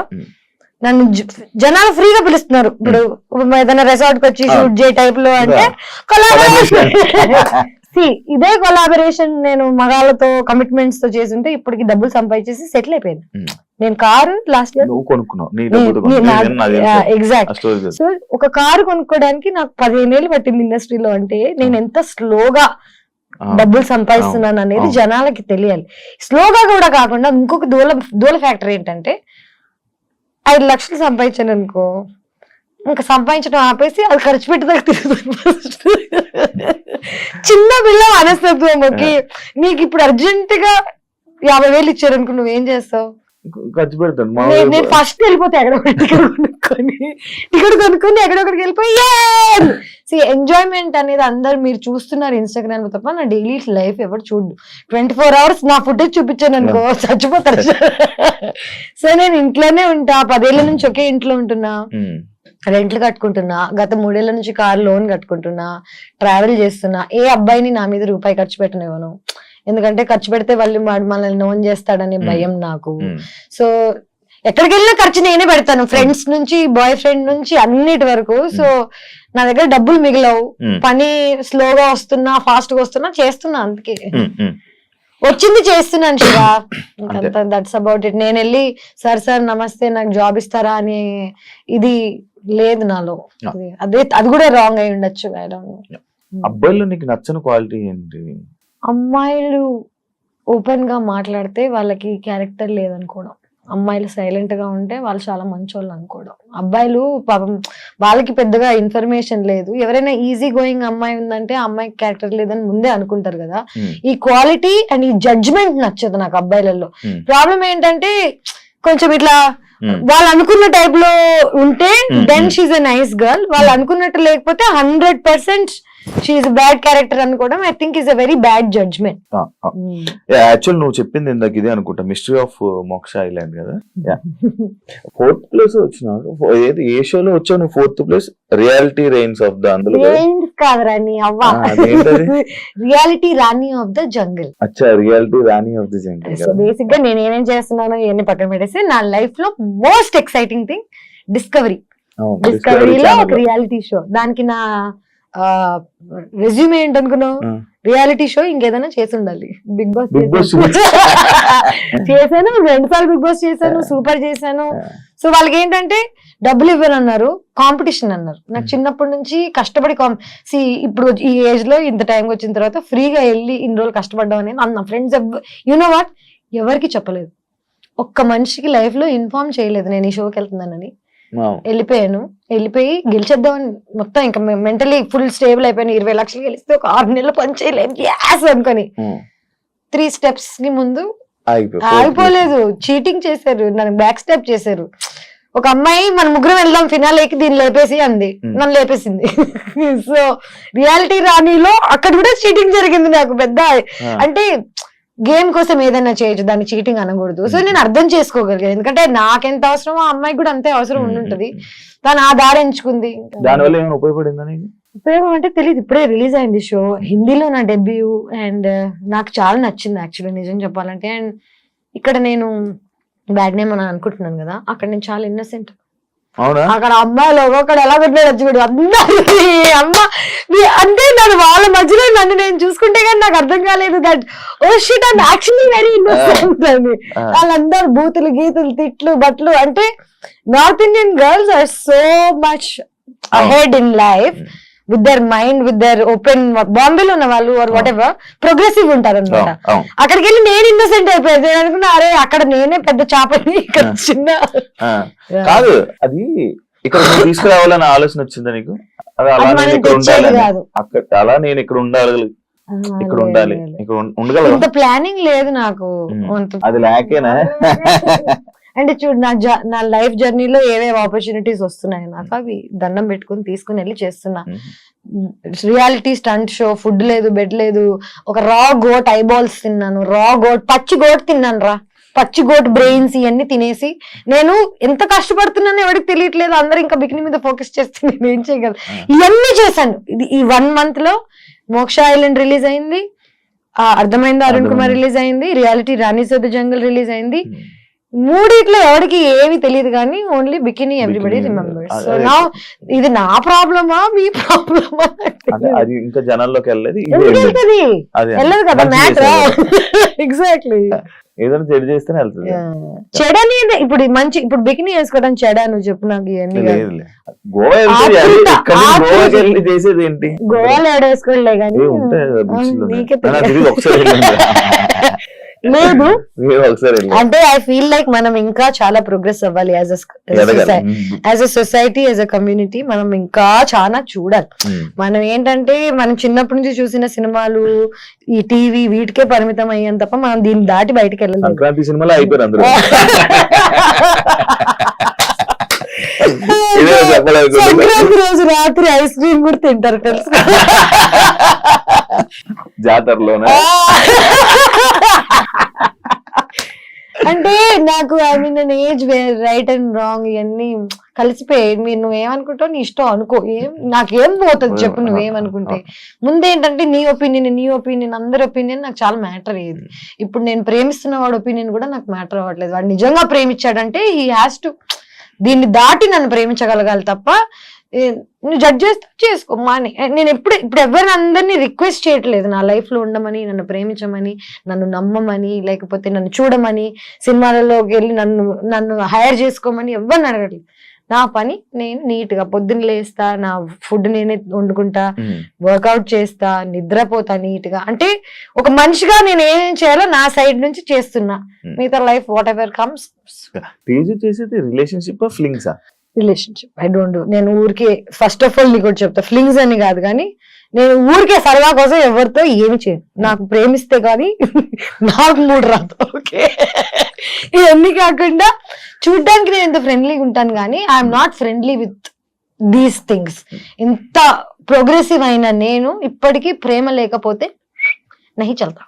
Speaker 3: నన్ను జనాలు ఫ్రీగా పిలుస్తున్నారు. ఇప్పుడు ఏదైనా రెసార్ట్ కి వచ్చి షూట్ చేయ టైప్ లో అంటే కొలాబరేషన్. ఇదే కొలాబరేషన్ నేను మగాళ్ళతో కమిట్మెంట్స్ తో చేస్తుంటే ఇప్పటికి డబ్బులు సంపాదించేసి సెటిల్ అయిపోయింది. నేను car last year exact. So ఒక కారు కొనుక్కోవడానికి నాకు 15 ఏళ్ళు పట్టింది ఇండస్ట్రీలో. అంటే నేను ఎంత స్లోగా డబ్బులు సంపాదిస్తున్నాను అనేది జనాలకి తెలియాలి. స్లోగా కూడా కాకుండా ఇంకొక దూల ఫ్యాక్టర్ ఏంటంటే 5 లక్షలు సంపాదించాను అనుకో, ఇంకా సంపాదించడం ఆపేసి అది ఖర్చు పెట్టేదాకా తిరుగుతుంది. చిన్న పిల్ల మనస్తత్వం. ఓకే, నీకు ఇప్పుడు అర్జెంట్ గా 50,000 ఇచ్చారు అనుకో, నువ్వేం చేస్తావు?
Speaker 2: ఖర్చు పెడతాను.
Speaker 3: నేను ఫస్ట్ వెళ్ళిపోతే టికెట్ కొనుక్కొని ఎక్కడొక్కడికి వెళ్ళిపోయి ఎంజాయ్మెంట్ అనేది అందరు మీరు చూస్తున్నారు ఇన్స్టాగ్రామ్ లో తప్ప నా డైలీ లైఫ్ ఎవరు చూడు. 24 hours నా ఫుటేజ్ చూపించాను అనుకో చచ్చిపోతారు. సో నేను ఇంట్లోనే ఉంటా, 10 ఏళ్ల నుంచి ఒకే ఇంట్లో ఉంటున్నా, రెంట్లు కట్టుకుంటున్నా, గత 3 ఏళ్ల నుంచి కార్ లోన్ కట్టుకుంటున్నా, ట్రావెల్ చేస్తున్నా. ఏ అబ్బాయిని నా మీద రూపాయి ఖర్చు పెట్టనివ్వను, ఎందుకంటే ఖర్చు పెడితే వాళ్ళు మనల్ని నోన్ చేస్తాడనే భయం నాకు. సో ఎక్కడికి వెళ్ళినా ఖర్చు నేనే పెడతాను, ఫ్రెండ్స్ నుంచి బాయ్ ఫ్రెండ్ నుంచి అన్నిటి వరకు. సో నా దగ్గర డబ్బులు మిగిలవు, పని స్లోగా వస్తున్నా ఫాస్ట్ గా వస్తున్నా చేస్తున్నా, అందుకే వచ్చింది చేస్తున్నాను శివ. That's about it. నేను వెళ్ళి సార్ నమస్తే నాకు జాబ్ ఇస్తారా అని ఇది లేదు నాలో. అది కూడా రాంగ్ అయి ఉండొచ్చు.
Speaker 2: అబ్బాయిలో నీకు నచ్చని క్వాలిటీ ఏంటి?
Speaker 3: అమ్మాయిలు ఓపెన్ గా మాట్లాడితే వాళ్ళకి క్యారెక్టర్ లేదనుకోవడం, అమ్మాయిలు సైలెంట్ గా ఉంటే వాళ్ళు చాలా మంచోళ్ళు అనుకోవడం. అబ్బాయిలు పాపం వాళ్ళకి పెద్దగా ఇన్ఫర్మేషన్ లేదు. ఎవరైనా ఈజీ గోయింగ్ అమ్మాయి ఉందంటే అమ్మాయికి క్యారెక్టర్ లేదని ముందే అనుకుంటారు కదా. ఈ క్వాలిటీ అండ్ ఈ జడ్జ్మెంట్ నచ్చదు నాకు అబ్బాయిలలో. ప్రాబ్లం ఏంటంటే కొంచెం ఇట్లా వాళ్ళు అనుకున్న టైప్ లో ఉంటే then she's a nice girl, వాళ్ళు అనుకున్నట్టు లేకపోతే 100% షీఈ్ బ్యాడ్ క్యారెక్టర్ అనుకోవడం I think is a very bad judgement.
Speaker 2: Actual నువ్వు చెప్పింది ఇందాక ఇదే అనుకుంటా, మిస్టరీ ఆఫ్ మోక్ష ఐలాండ్ కదా. 4th ప్లేస్ వచ్చినావు. ఏది ఏ షోలో వచ్చావు నువ్వు? 4th place reality reigns of the అందులో
Speaker 3: కాదు రాణి అవ్వ, రియాలిటీ రాణి ఆఫ్ ద జంగిల్.
Speaker 2: అచ్చా, రియాలిటీ రాణి of the jungle.
Speaker 3: So basic గా నేను ఏమేం చేస్తున్నాను ఇవన్నీ పక్కన పెట్టేసి నా లైఫ్ లో మోస్ట్ ఎక్సైటింగ్ థింగ్ డిస్కవరీలో ఒక రియాలిటీ షో. దానికి నా రెజ్యూమ్ ఏంటనుకున్నావు? రియాలిటీ షో ఇంకేదైనా చేసి ఉండాలి. బిగ్ బాస్ చేశాను, 2 సార్లు బిగ్ బాస్ చేశాను, సూపర్ చేశాను. సో వాళ్ళకి ఏంటంటే డబ్బులు ఇవ్వనన్నారు, కాంపిటీషన్ అన్నారు. నాకు చిన్నప్పటి నుంచి కష్టపడి ఇప్పుడు ఈ ఏజ్ లో ఇంత టైం వచ్చిన తర్వాత ఫ్రీగా వెళ్ళి ఇన్ని రోజులు కష్టపడ్డాం అనేది నా ఫ్రెండ్స్ యూనో వాట్ ఎవరికి చెప్పలేదు. ఒక్క మనిషికి లైఫ్ లో ఇన్ఫార్మ్ చేయలేదు నేను ఈ షోకి వెళ్తున్నానని. వెళ్ళిపోయి గెలిచేద్దామని మొత్తం ఇంకా మెంటలీ ఫుల్ స్టేబుల్ అయిపోయినా. 20 లక్షలు గెలిస్తే ఒక 6 నెలలు పని చేయలేదు గ్యాస్ అనుకొని 3 steps కి ముందు ఆగిపోలేదు. చీటింగ్ చేశారు, నన్ను బ్యాక్ స్టెప్ చేశారు. ఒక అమ్మాయి మన ముగ్గురు వెళ్దాం ఫినాలేకి దీన్ని లేపేసి అంది, నన్ను లేపేసింది. సో రియాలిటీ రాణిలో అక్కడ కూడా చీటింగ్ జరిగింది నాకు పెద్ద. అంటే గేమ్ కోసం ఏదైనా చేయొచ్చు, దాన్ని చీటింగ్ అనకూడదు. సో నేను అర్థం చేసుకోగలిగాను, ఎందుకంటే నాకెంత అవసరమో ఆ అమ్మాయికి కూడా అంతే అవసరం ఉండుంటది. తను ఆ దారి ఎంచుకుంది.
Speaker 2: దానివల్ల ఏమైనా ఉపయోగపడిందని?
Speaker 3: ఉపయోగం అంటే తెలియదు. ఇప్పుడే రిలీజ్ అయింది షో, హిందీలో నా డెబ్యూ. అండ్ నాకు చాలా నచ్చింది యాక్చువల్లీ నిజం చెప్పాలంటే. అండ్ ఇక్కడ నేను బ్యాడ్ నేమ్ అని అనుకుంటున్నాను కదా, అక్కడ నేను చాలా ఇన్నోసెంట్.
Speaker 2: అవునా?
Speaker 3: అక్కడ అమ్మాయిలు ఒక్కొక్కడు ఎలా పెట్టాడు చూడు, అందరి అమ్మ అంటే నన్ను వాళ్ళ మధ్యలో నన్ను నేను చూసుకుంటే కానీ నాకు అర్థం కాలేదు that oh shit and actually very innocent అని. వాళ్ళందరూ బూతులు గీతులు తిట్లు బట్లు అంటే north Indian girls are so much ahead in life with their mind with their open. బాంబేలో ఉన్న వాళ్ళు ఆర్ వాట్ ఎవర్ ప్రోగ్రెసివ్ ఉంటారు అనమాట. అక్కడికి వెళ్ళి నేను ఇన్నోసెంట్ అయిపోయాను. నేను అనుకున్నా అరే అక్కడ నేనే పెద్ద చాపని, ఇక్కడ చిన్న
Speaker 2: కాదు. అది ఇక్కడ తీసుకురావాలని ఆలోచన వచ్చిందా నీకు? అది అలా నేను ఇక్కడ ఉండాలి, అక్కడ అలా నేను ఇక్కడ ఉండాలి, ఇక్కడ ఉండాలి, ఇక్కడ ఉండగలదు.
Speaker 3: ఇంత ప్లానింగ్ లేదు నాకు.
Speaker 2: అది లేకేనా?
Speaker 3: అంటే చూడు నా లైఫ్ జర్నీలో ఏవేవి ఆపర్చునిటీస్ వస్తున్నాయి నాకు, అవి దండం పెట్టుకుని తీసుకుని వెళ్ళి చేస్తున్నా. రియాలిటీ స్టంట్ షో, ఫుడ్ లేదు, బెడ్ లేదు, ఒక రా గోట్ ఐబాల్స్ తిన్నాను, రా గోట్ పచ్చి గోట్ తిన్నాను రా, పచ్చి గోట్ బ్రెయిన్స్ ఇవన్నీ తినేసి నేను ఎంత కష్టపడుతున్నానో ఎవరికి తెలియట్లేదు. అందరు ఇంకా బికినీ మీద ఫోకస్ చేస్తే నేను ఏం చేయగలను. ఇవన్నీ చేశాను. ఇది ఈ 1 month లో మోక్ష ఐలాండ్ రిలీజ్ అయింది, అర్థమైంది అరుణ్ కుమార్ రిలీజ్ అయింది, reality Rani's of the jungle release అయింది. మూడిట్లో ఎవరికి ఏమి తెలియదు కానీ only bikini everybody remembers. So నా ఇది నా ప్రాబ్లమా మీ ప్రాబ్లమా?
Speaker 2: అది ఇంకా జనాల్లోకి వెళ్ళదు
Speaker 3: కదా మ్యాటర్. ఎగ్జాక్ట్లీ
Speaker 2: ఏదైనా చెడు చేస్తేనే వెళ్తుంది.
Speaker 3: చెడని ఇప్పుడు మంచి ఇప్పుడు బికినీ వేసుకోవడం చెడా? నువ్వు చెప్పు నాకు. ఇవన్నీ
Speaker 2: చేసేది ఏంటి?
Speaker 3: గోవాలో ఏడేసుకోలే కానీ లేదు. అంటే ఐ ఫీల్ లైక్ మనం ఇంకా చాలా ప్రోగ్రెస్ అవ్వాలి as a society, as a community. మనం ఇంకా చాలా చూడాలి. మనం ఏంటంటే మనం చిన్నప్పటి నుంచి చూసిన సినిమాలు, ఈ టీవీ వీటికే పరిమితం అయ్యాం తప్ప మనం దీన్ని దాటి బయటకు వెళ్ళలేదు.
Speaker 2: సంక్రాంతి సినిమాలో అయిపోయారు
Speaker 3: సంక్రాంతి రోజు రాత్రి ఐస్ క్రీమ్ కూడా తింటారు తెలుసు
Speaker 2: జాతరలోనే.
Speaker 3: అంటే నాకు I mean an age where right and wrong ఇవన్నీ కలిసిపోయాయి. మీరు నువ్వేమనుకుంటావు నీ ఇష్టం అనుకో, నాకేం పోతుంది చెప్పు నువ్వేమనుకుంటే. ముందేంటంటే నీ ఒపీనియన్ అందరి ఒపీనియన్ నాకు చాలా మ్యాటర్ అయ్యేది. ఇప్పుడు నేను ప్రేమిస్తున్న వాడి ఒపీనియన్ కూడా నాకు మ్యాటర్ అవ్వట్లేదు. వాడు నిజంగా ప్రేమించాడంటే హీ హ్యాస్ టు దీన్ని దాటి నన్ను ప్రేమించగలగాలి తప్ప నువ్వు జడ్జ్ చేస్తే చేసుకో మాని. నేను ఇప్పుడు ఎవరిని అందరినీ రిక్వెస్ట్ చేయట్లేదు నా లైఫ్ లో ఉండమని, నన్ను ప్రేమించమని, నన్ను నమ్మమని, లేకపోతే నన్ను చూడమని, సినిమాలలోకి వెళ్ళి నన్ను హైర్ చేసుకోమని ఎవరిని అడగట్లేదు. నా పని నేను నీట్ గా పొద్దున్న లేస్తా, నా ఫుడ్ నేనే వండుకుంటా, వర్కౌట్ చేస్తా, నిద్రపోతా నీట్ గా. అంటే ఒక మనిషిగా నేను ఏం చేయాలో నా సైడ్ నుంచి చేస్తున్నా. మిగతా life what ever comes. Relationship I don't do. నేను ఊరికే ఫస్ట్ ఆఫ్ ఆల్ నీకు చెప్తా, ఫ్లింగ్స్ అని కాదు కానీ నేను ఊరికే సరదా కోసం ఎవరితో ఏమి చేయను. నాకు ప్రేమిస్తే కానీ నాకు మూడు రాదు. ఓకే, ఇవన్నీ కాకుండా చూడ్డానికి నేను ఎంత ఫ్రెండ్లీగా ఉంటాను కానీ I'm not friendly with these things. ఇంత ప్రోగ్రెసివ్ అయిన నేను ఇప్పటికీ ప్రేమ లేకపోతే నహి చల్తా.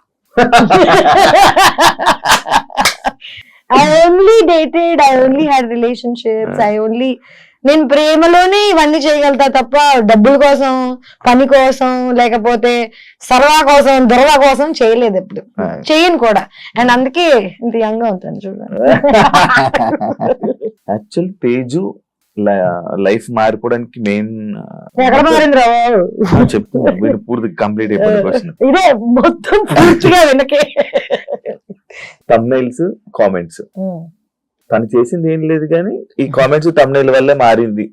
Speaker 3: I only dated, I only had relationships, నేను ప్రేమలోనే ఇవన్నీ చేయగలుగుతా తప్ప డబ్బుల కోసం, పని కోసం, లేకపోతే సరదా కోసం, దొరవ కోసం చేయలేదు, ఎప్పుడు చేయను కూడా. అండ్ అందుకే ఇంత యంగ్ గా ఉంటాను చూడండి.
Speaker 2: యాక్చువల్ పేజు లైఫ్ మారిపోవడానికి మెయిన్
Speaker 3: ఎక్కడ మారింది
Speaker 2: చెప్పు, పూర్తి కంప్లీట్ అయిపోయింది.
Speaker 3: ఇదే మొత్తం పూర్తిగా వెనకే.
Speaker 2: థంబ్నైల్స్, కామెంట్స్, తను చేసింది ఏం లేదు కానీ ఈ కామెంట్స్ థంబ్నైల్ వల్లే మారింది.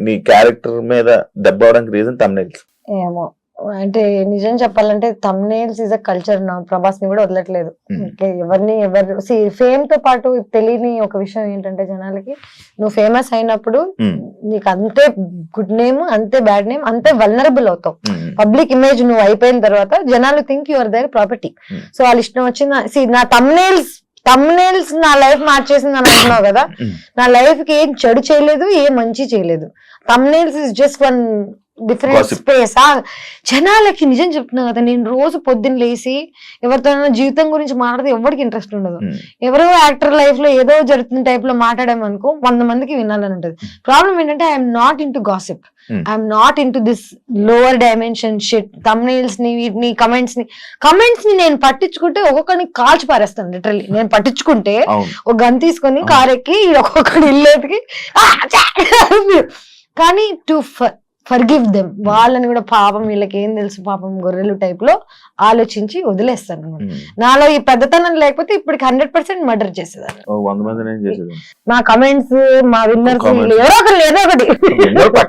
Speaker 2: నీ క్యారెక్టర్ మీద దెబ్బ అవడానికి రీజన్ థంబ్నైల్స్
Speaker 3: ఏమో. అంటే నిజం చెప్పాలంటే థంబ్నైల్స్ ఇస్ అ కల్చర్. నా ప్రభాస్ ని కూడా వదలట్లేదు. ఎవరు ఫేమ్ తో పాటు తెలియని ఒక విషయం ఏంటంటే జనాలకి, నువ్వు ఫేమస్ అయినప్పుడు నీకు అంతే గుడ్ నేమ్, అంతే బ్యాడ్ నేమ్, అంతే వల్నరబుల్ అవుతావు. పబ్లిక్ ఇమేజ్ నువ్వు అయిపోయిన తర్వాత జనాలు think your there property. So వాళ్ళ ఇష్టం వచ్చిన నా థంబ్నైల్స్ నా లైఫ్ మార్చేసింది అని అంటున్నావు కదా. నా లైఫ్ కి ఏం చెడు చేయలేదు, ఏం మంచి చేయలేదు. Thumbnails is just one different
Speaker 2: Gossip.
Speaker 3: Space. జనాలకి నిజం చెప్తున్నా కదా, నేను రోజు పొద్దున్న లేసి ఎవరితోనైనా జీవితం గురించి మాట్లాడితే ఎవరికి ఇంట్రెస్ట్ ఉండదు. ఎవరో యాక్టర్ లైఫ్ లో ఏదో జరుగుతున్న టైప్ లో మాట్లాడామనుకో 100 మందికి వినాలని ఉంటది. ప్రాబ్లం ఏంటంటే I'm not in to gossip, I'm not in to this lower dimension shit, thumbnails ని, వీటిని, కమెంట్స్ ని నేను పట్టించుకుంటే ఒక్కొక్కడిని కాల్చి పారేస్తాను. లిటరల్లీ నేను పట్టించుకుంటే ఒక గన్ తీసుకొని కారెక్కి ఒక్కొక్కడి ఇల్లేటికి కానీ టు ఫర్గివ్ దెమ్, వాళ్ళని కూడా పాపం వీళ్ళకి ఏం తెలుసు పాపం గొర్రెలు టైప్ లో ఆలోచించి వదిలేస్తాను అనమాట. నాలో ఈ పెద్దతనం లేకపోతే ఇప్పటికి 100% మర్డర్ చేసేదాన్ని.
Speaker 2: 100 మంది
Speaker 3: మా కమెంట్స్, మా విన్నర్స్ ఎవరో ఒకటి ఏదో ఒకటి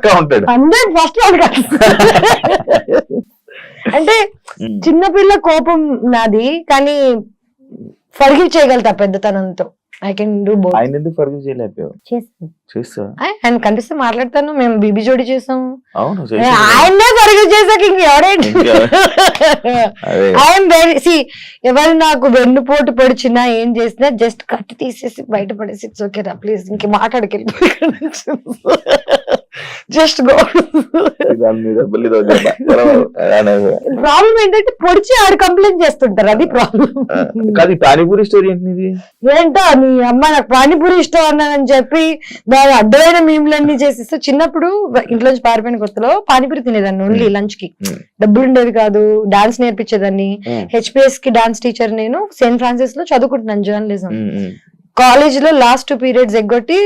Speaker 3: 100% అంటే చిన్నపిల్ల కోపం నాది, కానీ forgive చేయగలుగుతా పెద్దతనంతో. I can do both.
Speaker 2: ఆయన ఎందుకు ఫర్గివ్ చేయలేకపోయావు? చేస్తా
Speaker 3: ఆయన కనిపిస్తే మాట్లాడతాను. మేము బీబీ జోడి చేసాము.
Speaker 2: అవును,
Speaker 3: ఆయన్నే ఫర్గివ్ చేసాక ఇంక ఎవడేంటి. ఐఎమ్ వెరీ సి, ఎవరు నాకు వెన్నుపోటు పొడిచినా ఏం చేసినా జస్ట్ కట్ తీసేసి బయట పడేసి ఇట్స్ ఓకే రా ప్లీజ్, ఇంక మాట్లాడకెళ్ళి జస్ట్ గో. ప్రాబ్లం ఏంటంటే పొడిచి ఆడు కంప్లైంట్ చేస్తుంటారు, అది ప్రాబ్లం.
Speaker 2: పానీపూరి స్టోరీ ఏంటి?
Speaker 3: ఏంటో నీ అమ్మ నాకు పానీపూరి ఇష్టం అన్నానని చెప్పి దాని అడ్డమైన మీమ్లన్నీ చేసిస్తూ, చిన్నప్పుడు ఇంట్లోంచి పారిపోయిన కొత్తలో పానీపూరి తినేదాన్ని ఓన్లీ లంచ్ కి. డబ్బులు ఉండేవి కాదు, డాన్స్ నేర్పించేదాన్ని. హెచ్పిఎస్ కి డాన్స్ టీచర్ నేను. సెయింట్ ఫ్రాన్సిస్ లో చదువుకుంటున్నాను జర్నలిజం. కాలేజ్ లో లాస్ట్ 2 periods ఎగ్గొట్టి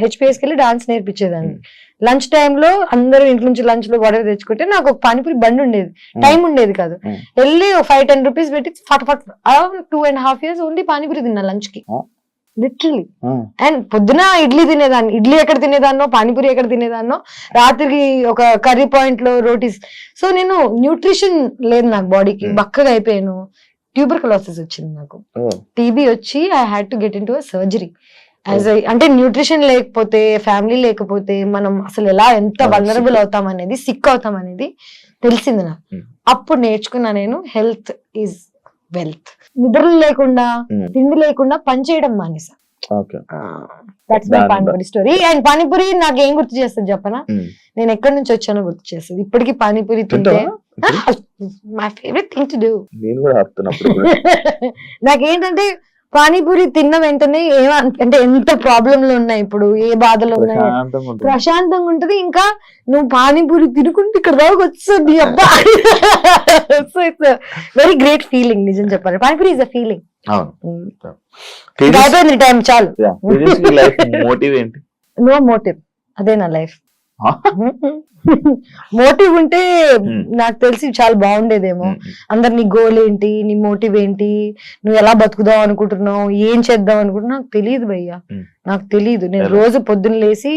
Speaker 3: హెచ్పిఎస్ కి వెళ్ళి డాన్స్ నేర్పించేదాన్ని. లంచ్ టైమ్ లో అందరూ ఇంటి నుంచి లంచ్ లో గొడవ తెచ్చుకుంటే నాకు ఒక పానీపూరి బండి ఉండేది, టైం ఉండేది కాదు. వెళ్ళి 5-10 రూపీస్ పెట్టి ఫటాఫట్ 2.5 years ఓన్లీ పానీపూరి తిన్నా లంచ్ కి, లిటరలీ. అండ్ పొద్దున ఇడ్లీ తినేదాన్ని, ఇడ్లీ ఎక్కడ తినేదాన్నో పానీపూరి ఎక్కడ తినేదాన్నో, రాత్రికి ఒక కర్రీ పాయింట్ లో రోటీస్. సో నేను న్యూట్రిషన్ లేదు నాకు బాడీకి, బక్కగా అయిపోయాను. ట్యూబర్కులోసిస్ వచ్చింది నాకు, టీబీ వచ్చి I had to get in to surgery. అంటే న్యూట్రిషన్ లేకపోతే, ఫ్యామిలీ లేకపోతే మనం అసలు ఎంత వల్నరబుల్ అవుతాం అనేది, సిక్ అవుతాం అనేది తెలిసింది నాకు. అప్పుడు నేర్చుకున్నా నేను, హెల్త్ ఈజ్ వెల్త్. నిద్రలు లేకుండా, తిండి లేకుండా పని చేయడం మానేసా. That's my panipuri story. And panipuri నాకు ఏం గుర్తు చేస్తుంది చెప్పనా, నేను ఎక్కడి నుంచి వచ్చానో గుర్తు చేస్తుంది. ఇప్పటికీ పానీపూరి తింటే my favourite thing to do. నాకేంటంటే పానీపూరి తిన్న వెంటనే అంటే ఎంత ప్రాబ్లంలు ఉన్నాయి ఇప్పుడు, ఏ బాధలు ఉన్నాయి, ప్రశాంతంగా ఉంటది. ఇంకా నువ్వు పానీపూరి తినుకుంటే ఇక్కడ దాకా వస్తుంది అబ్బా. So it's very great feeling నిజం చెప్పాలి. Panipuri is a feeling. అయిపోయింది టైం, చాలు. నో మోటివ్, అదే నా లైఫ్. మోటివ్ ఉంటే నాకు తెలిసి చాలా బాగుండేదేమో. అందరు నీ గోల్ ఏంటి, నీ మోటివ్ ఏంటి, నువ్వు ఎలా బతుకుదాం అనుకుంటున్నావు, ఏం చేద్దాం అనుకుంటున్నావు, నాకు తెలియదు భయ్యా, నాకు తెలియదు. నేను రోజు పొద్దున్న లేసి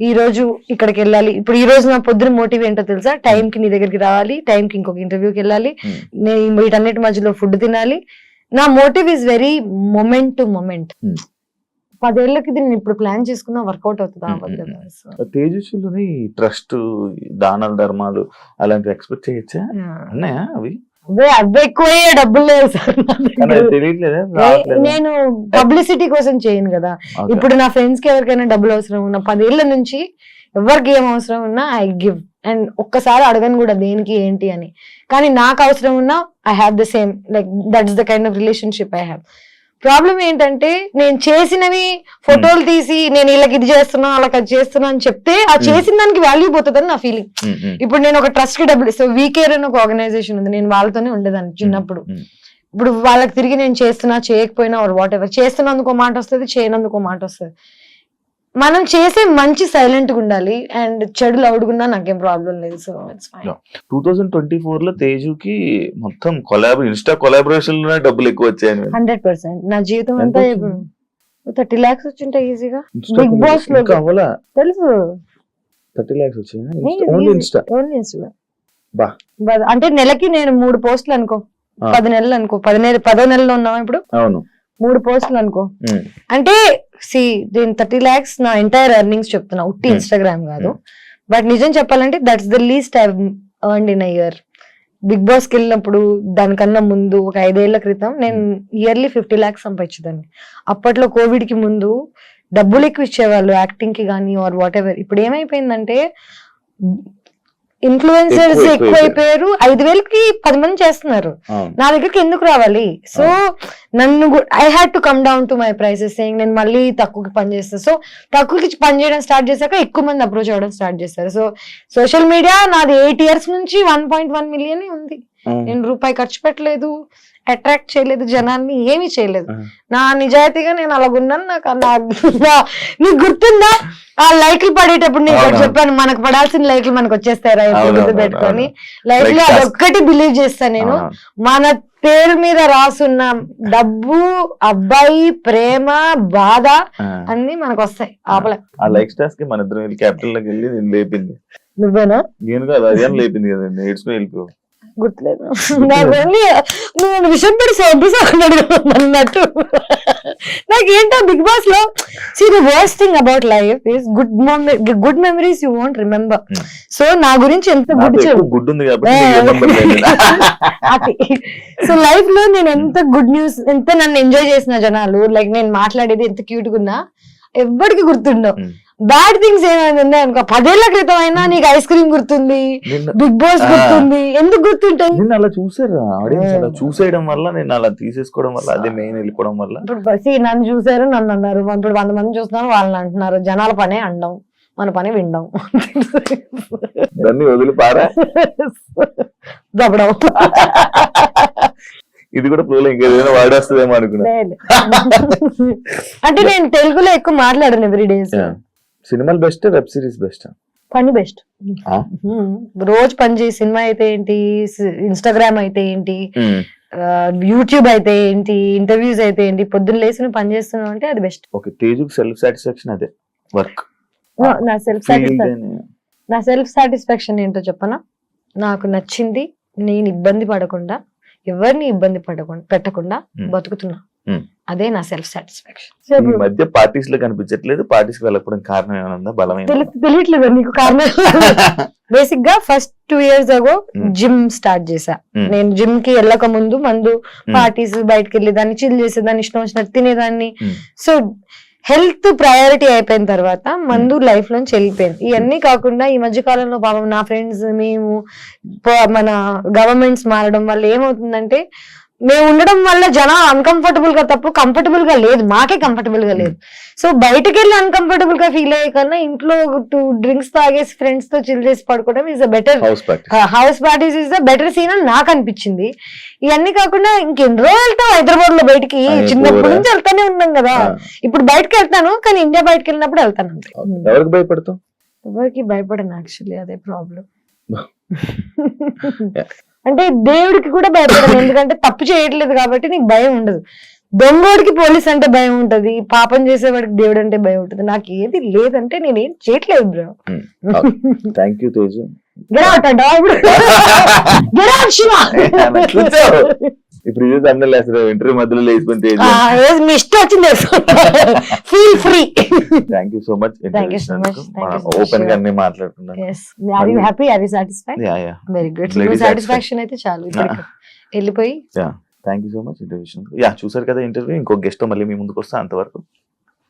Speaker 3: ఈ రోజు ఇక్కడికి వెళ్ళాలి, ఇప్పుడు ఈ రోజు నా పొద్దున్న మోటివ్ ఏంటో తెలుసా, టైం కి నీ దగ్గరికి రావాలి, టైం కి ఇంకొక ఇంటర్వ్యూకి వెళ్ళాలి, నేను వీటన్నిటి మధ్యలో ఫుడ్ తినాలి. నా motive is very moment to moment. 10 ఏళ్ళకి నేను ఇప్పుడు ప్లాన్ చేసుకున్నా వర్కౌట్ అవుతుందా?
Speaker 2: తేజస్విలోని ట్రస్ట్, దానాల ధర్మాలు అలాంటి ఎక్స్పెక్ట్ చేయొచ్చా? అన్నాయా అవి?
Speaker 3: అవి ఎక్కువే, డబ్బులు లేవు సార్. నేను పబ్లిసిటీ కోసం చేయను కదా. ఇప్పుడు నా ఫ్రెండ్స్ కి ఎవరికైనా డబ్బులు అవసరం ఉన్నా, 10 ఏళ్ల నుంచి ఎవరికి ఏం అవసరం ఉన్నా ఐ గివ్. అండ్ ఒక్కసారి అడగను కూడా దేనికి ఏంటి అని. కానీ నాకు అవసరం ఉన్నా I have the same, like that's the kind of relationship I have. Problem ఏంటంటే నేను చేసినవి ఫోటోలు తీసి నేను వీళ్ళకి ఇది చేస్తున్నా వాళ్ళకి అది చేస్తున్నా అని చెప్తే ఆ చేసిన దానికి వాల్యూ పోతుందని నా ఫీలింగ్. ఇప్పుడు నేను ఒక ట్రస్ట్ కి డబ్బులు ఇస్తాను, వీకేర్ అని ఒక ఆర్గనైజేషన్ ఉంది, నేను వాళ్ళతోనే ఉండేదాన్ని చిన్నప్పుడు. ఇప్పుడు వాళ్ళకి తిరిగి నేను చేస్తున్నా చేయకపోయినా ఆర్ వాట్ ఎవర్, చేస్తున్నందుకు ఒక మాట వస్తుంది, చేయనందుకు ఒక మాట వస్తుంది. మనం చేసే మంచి సైలెంట్ గా ఉండాలి, అండ్ చెడు లౌడ్గున్నా నాకేం ప్రాబ్లం లేదు. So it's fine.
Speaker 2: 2024 లో తేజుకి మొత్తం ఇన్స్టా కొలాబరేషన్ లోనే డబ్బులు ఎక్కువ వచ్చాయి.
Speaker 3: 100%. నా జీవితం అంతా 30 lakhs వచ్చింటాయి ఈజీగా. బిగ్ బాస్ లో తెలుసు
Speaker 2: 30 lakhs వచ్చాయి.
Speaker 3: అంటే నెలకి నేను 3 పోస్టులు అనుకో, 10 నెలలు అనుకో, 10వ నెలలో ఉన్నావా ఇప్పుడు, 3 పోస్టులు అనుకో. అంటే దీని 30 lakhs నా ఎంటైర్ ఎర్నింగ్స్ చెప్తున్నా, ఉట్టి ఇన్స్టాగ్రామ్ కాదు. బట్ నిజం చెప్పాలంటే that's the least I earned in a year. Bigg Boss కి వెళ్ళినప్పుడు దానికన్నా ముందు ఒక 5 ఏళ్ల క్రితం నేను ఇయర్లీ 50 lakhs సంపాదించేదాన్ని. అప్పట్లో కోవిడ్ కి ముందు డబ్బులు ఎక్కువ ఇచ్చేవాళ్ళు యాక్టింగ్ కి కానీ ఆర్ వాట్ ఎవర్. ఇప్పుడు ఏమైపోయిందంటే ఇన్ఫ్లుయెన్సర్స్
Speaker 2: ఎక్కువ
Speaker 3: ఎక్కువ అయిపోయారు, 5,000కి 10 మంది చేస్తున్నారు,
Speaker 2: అవును.
Speaker 3: నా దగ్గరికి ఎందుకు రావాలి? సో నన్ను I had to come down to my prices, నేను మళ్ళీ తక్కువకి పని చేస్తాను. సో తక్కువకి పని చేయడం స్టార్ట్ చేశాక ఎక్కువ మంది అప్రోచ్ అవ్వడం స్టార్ట్ చేస్తారు. సో సోషల్ మీడియా నాది 8 years నుంచి 1.1 million ఉంది. నేను రూపాయి ఖర్చు పెట్టలేదు, అట్రాక్ట్ చేయలేదు జనాన్ని, ఏమీ చేయలేదు. నా నిజాయితీగా నేను అలాగున్నాను. నీకు గుర్తుందా ఆ లైక్లు పడేటప్పుడు నేను ఇక్కడ చెప్పాను, మనకు పడాల్సిన లైక్లు మనకు వచ్చేస్తారా గుర్తు పెట్టుకొని లైక్లు అదొక్కటి బిలీవ్ చేస్తాను నేను. మన పేరు మీద రాసున్న డబ్బు, అబ్బాయి, ప్రేమ, బాధ అన్ని మనకు వస్తాయి. ఆపలే
Speaker 2: ఆ లైక్ స్టార్స్ కి మన ఇద్దరం క్యాపిటల్ లోకి వెళ్ళి నేను లేపింది.
Speaker 3: నువ్వేనా?
Speaker 2: నేను కాదు, అదేం లేపింది కదండి, ఏడ్చుకుని వెళ్ళిపో.
Speaker 3: గుర్తులేదు నువ్వు విషయం పెట్టి అన్నట్టు. నాకేంటో బిగ్ బాస్ లో the worst thing about life is good memories you won't remember. So నా గురించి ఎంత
Speaker 2: గుడ్ ఉంది కాబట్టి
Speaker 3: సో లైఫ్ లో నేను ఎంత గుడ్ న్యూస్, ఎంత నన్ను ఎంజాయ్ చేసిన జనాలు, లైక్ నేను మాట్లాడేది ఎంత క్యూట్ గా ఉన్నా ఎవ్వడికి గుర్తుండవు. బ్యాడ్ థింగ్స్ ఏమైనా ఉన్నాయి అనుకో, 10 ఏళ్ల క్రితం అయినా నీకు ఐస్ క్రీమ్ గుర్తుంది, బిగ్ బాస్ గుర్తుంది, ఎందుకు గుర్తుంటాయి?
Speaker 2: నేను అలా చూసారు ఆడియన్స్, అలా చూసేయడం వల్ల, నేను అలా తీసేసుకోవడం వల్ల, అదే మెయిన్ వెళ్ళిపోవడం వల్ల.
Speaker 3: ఇప్పుడు నన్ను చూసారు, నన్ను అన్నారు, ఇప్పుడు 100 మంది చూస్తున్నారు, వాళ్ళని అంటున్నారు. జనాల పనే అండం, మన పని వినడం,
Speaker 2: దాన్ని వదిలి పారా
Speaker 3: దబ్బడం.
Speaker 2: ఇది కూడా ఫ్లో ఇంకేదైనా వాడేస్తుందేమో అనుకున్నా.
Speaker 3: అంటే నేను తెలుగులో ఎక్కువ మాట్లాడను ఎవ్రీ డేస్.
Speaker 2: సినిమాలు బెస్ట్, వెబ్ సిరీస్ బెస్ట్?
Speaker 3: పని బెస్ట్. రోజు పని చేసి సినిమా అయితే ఏంటి, ఇన్స్టాగ్రామ్ అయితే ఏంటి, యూట్యూబ్ అయితే ఏంటి, ఇంటర్వ్యూస్ అయితే ఏంటి, పొద్దున్న లేసి నువ్వు పని చేస్తున్నావు అంటే అది బెస్ట్.
Speaker 2: ఓకే, తేజుకి సెల్ఫ్ సాటిస్ఫాక్షన్ అదే వర్క్.
Speaker 3: నా సెల్ఫ్ సాటిస్ఫాక్షన్ ఏంటో చెప్పనా? నాకు నచ్చింది, నేను ఇబ్బంది పడకుండా, ఎవరిని ఇబ్బంది పెట్టకుండా బతుకుతున్నా, అదే నా సెల్ఫ్ సాటిస్ఫాక్షన్.
Speaker 2: ఈ మధ్య పార్టీస్ లో కనిపించట్లేదు, పార్టీస్ కి వెళ్ళకపోవడం కారణం ఏమైనా బలమైన?
Speaker 3: తెలియట్లేదు నీకు కారణం. బేసిక్ గా first 2 years ago gym start చేశా. నేను జిమ్ కి వెళ్ళక ముందు మందు, పార్టీస్, బయటకు వెళ్ళేదాన్ని, చిల్ చేసేదాన్ని, ఇష్టం వచ్చినట్టు తినేదాన్ని. సో హెల్త్ ప్రయారిటీ అయిపోయిన తర్వాత మందు లైఫ్ లోంచి వెళ్ళిపోయింది. ఇవన్నీ కాకుండా ఈ మధ్య కాలంలో పాపం నా ఫ్రెండ్స్, మేము, మన గవర్నమెంట్స్ మారడం వల్ల ఏమవుతుందంటే, మేము ఉండడం వల్ల జనం అన్కంఫర్టబుల్ గా తప్ప కంఫర్టబుల్ గా లేదు, మాకే కంఫర్టబుల్ గా లేదు. సో బయటకు వెళ్ళి అన్కంఫర్టబుల్ గా ఫీల్ అయ్యే కన్నా ఇంట్లో 2 drinks తాగేసి ఫ్రెండ్స్ తో చిల్ చేసి పడుకోవడం is a better, house parties is the better scene అని నాకు అనిపించింది. ఇవన్నీ కాకుండా ఇంకెన్ని రోజులు వెళ్తాం హైదరాబాద్ లో బయటికి, చిన్నప్పటి నుంచి వెళ్తానే ఉన్నాం కదా. ఇప్పుడు బయటకు వెళ్తాను, కానీ ఇండియా బయటకు వెళ్ళినప్పుడు వెళ్తాను అంతే.
Speaker 2: ఎవరికి భయపడతావు?
Speaker 3: ఎవరికి భయపడను యాక్చువల్లీ, అదే ప్రాబ్లం. అంటే దేవుడికి కూడా భయపడను, ఎందుకంటే తప్పు చేయట్లేదు కాబట్టి నీకు భయం ఉండదు. దొంగోడికి పోలీస్ అంటే భయం ఉంటది, పాపం చేసేవాడికి దేవుడు అంటే భయం ఉంటది. నాకు ఏది లేదంటే నేనేం చేయట్లేదు బ్రో.
Speaker 2: Thank you Teju. ఇప్పుడు ఇంటర్వ్యూ మధ్యలో లేచిపోతే
Speaker 3: మీ ఇష్టం వచ్చింది, feel free.
Speaker 2: Thank you so much. Open గా అన్ని మాట్లాడుకున్నాను.
Speaker 3: వెరీ గుడ్, సాటిస్ఫాక్షన్ అయితే చాలు. వెళ్ళిపోయి
Speaker 2: thank you so much interview. చూసారు కదా ఇంటర్వ్యూ. ఇంకో గెస్ట్ మళ్ళీ మీ ముందుకు వస్తా. అంతవరకు